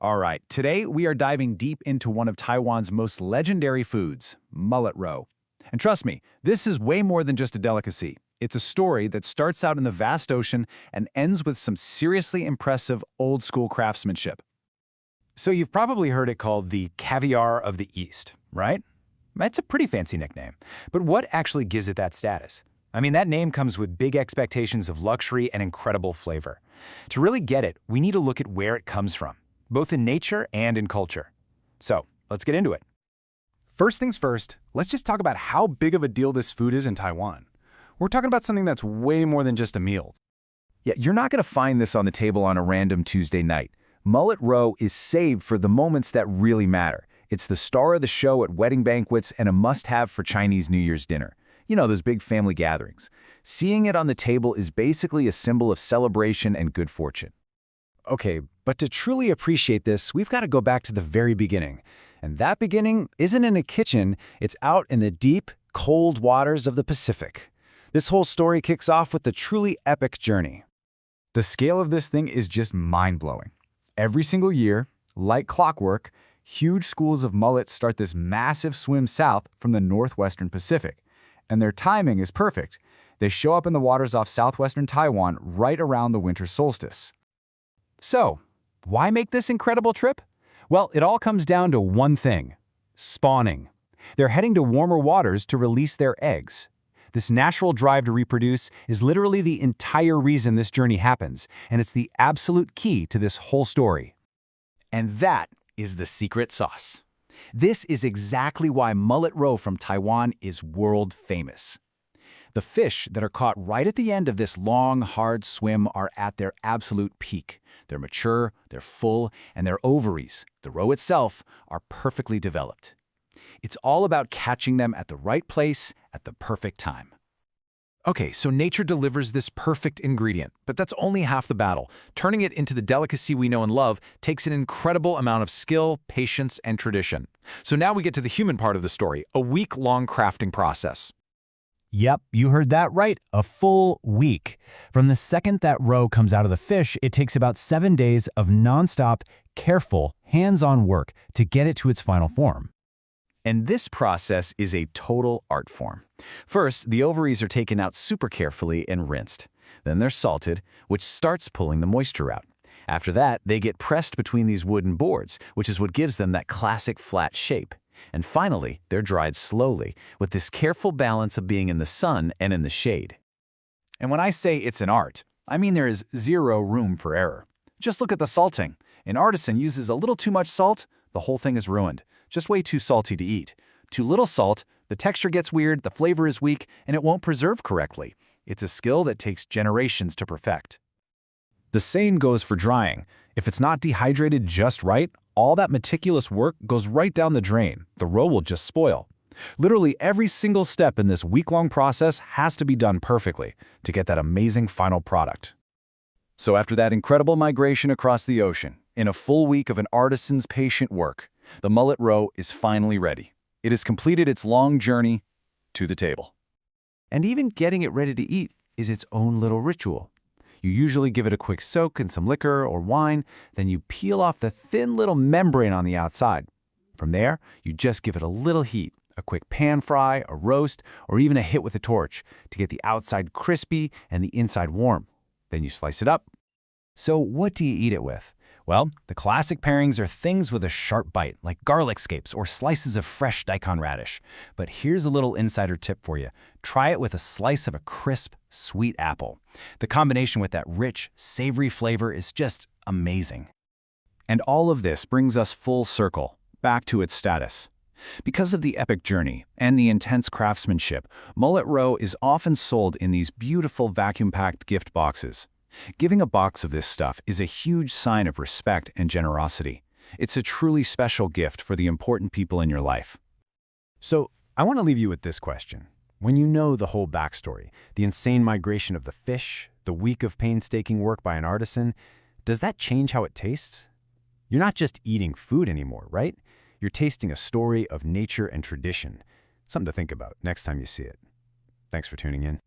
All right, today we are diving deep into one of Taiwan's most legendary foods, mullet roe. And trust me, this is way more than just a delicacy. It's a story that starts out in the vast ocean and ends with some seriously impressive old-school craftsmanship. So you've probably heard it called the caviar of the East, right? That's a pretty fancy nickname. But what actually gives it that status? I mean, that name comes with big expectations of luxury and incredible flavor. To really get it, we need to look at where it comes from, both in nature and in culture. So let's get into it. First things first, let's just talk about how big of a deal this food is in Taiwan. We're talking about something that's way more than just a meal. Yeah, you're not going to find this on the table on a random Tuesday night. Mullet roe is saved for the moments that really matter. It's the star of the show at wedding banquets and a must-have for Chinese New Year's dinner. You know, those big family gatherings. Seeing it on the table is basically a symbol of celebration and good fortune. Okay, but to truly appreciate this, we've got to go back to the very beginning. And that beginning isn't in a kitchen, it's out in the deep, cold waters of the Pacific. This whole story kicks off with a truly epic journey. The scale of this thing is just mind-blowing. Every single year, like clockwork, huge schools of mullets start this massive swim south from the northwestern Pacific. And their timing is perfect. They show up in the waters off southwestern Taiwan right around the winter solstice. So, why make this incredible trip? Well, it all comes down to one thing: spawning. They're heading to warmer waters to release their eggs. This natural drive to reproduce is literally the entire reason this journey happens, and it's the absolute key to this whole story. And that is the secret sauce. This is exactly why mullet roe from Taiwan is world famous. The fish that are caught right at the end of this long, hard swim are at their absolute peak. They're mature, they're full, and their ovaries, the roe itself, are perfectly developed. It's all about catching them at the right place at the perfect time. Okay, so nature delivers this perfect ingredient, but that's only half the battle. Turning it into the delicacy we know and love takes an incredible amount of skill, patience, and tradition. So now we get to the human part of the story, a week-long crafting process. Yep, you heard that right, a full week. From the second that roe comes out of the fish, it takes about 7 days of nonstop, careful, hands-on work to get it to its final form. And this process is a total art form. First, the ovaries are taken out super carefully and rinsed. Then they're salted, which starts pulling the moisture out. After that, they get pressed between these wooden boards, which is what gives them that classic flat shape. And finally, they're dried slowly, with this careful balance of being in the sun and in the shade. And when I say it's an art, I mean there is zero room for error. Just look at the salting. An artisan uses a little too much salt, the whole thing is ruined. Just way too salty to eat. Too little salt, the texture gets weird, the flavor is weak, and it won't preserve correctly. It's a skill that takes generations to perfect. The same goes for drying. If it's not dehydrated just right, all that meticulous work goes right down the drain. The roe will just spoil. Literally every single step in this week-long process has to be done perfectly to get that amazing final product. So after that incredible migration across the ocean, in a full week of an artisan's patient work, the mullet roe is finally ready. It has completed its long journey to the table. And even getting it ready to eat is its own little ritual. You usually give it a quick soak in some liquor or wine, then you peel off the thin little membrane on the outside. From there, you just give it a little heat, a quick pan fry, a roast, or even a hit with a torch to get the outside crispy and the inside warm. Then you slice it up. So what do you eat it with? Well, the classic pairings are things with a sharp bite, like garlic scapes or slices of fresh daikon radish. But here's a little insider tip for you. Try it with a slice of a crisp, sweet apple. The combination with that rich, savory flavor is just amazing. And all of this brings us full circle, back to its status. Because of the epic journey and the intense craftsmanship, mullet roe is often sold in these beautiful vacuum-packed gift boxes. Giving a box of this stuff is a huge sign of respect and generosity. It's a truly special gift for the important people in your life. So, I want to leave you with this question. When you know the whole backstory, the insane migration of the fish, the week of painstaking work by an artisan, does that change how it tastes? You're not just eating food anymore, right? You're tasting a story of nature and tradition. Something to think about next time you see it. Thanks for tuning in.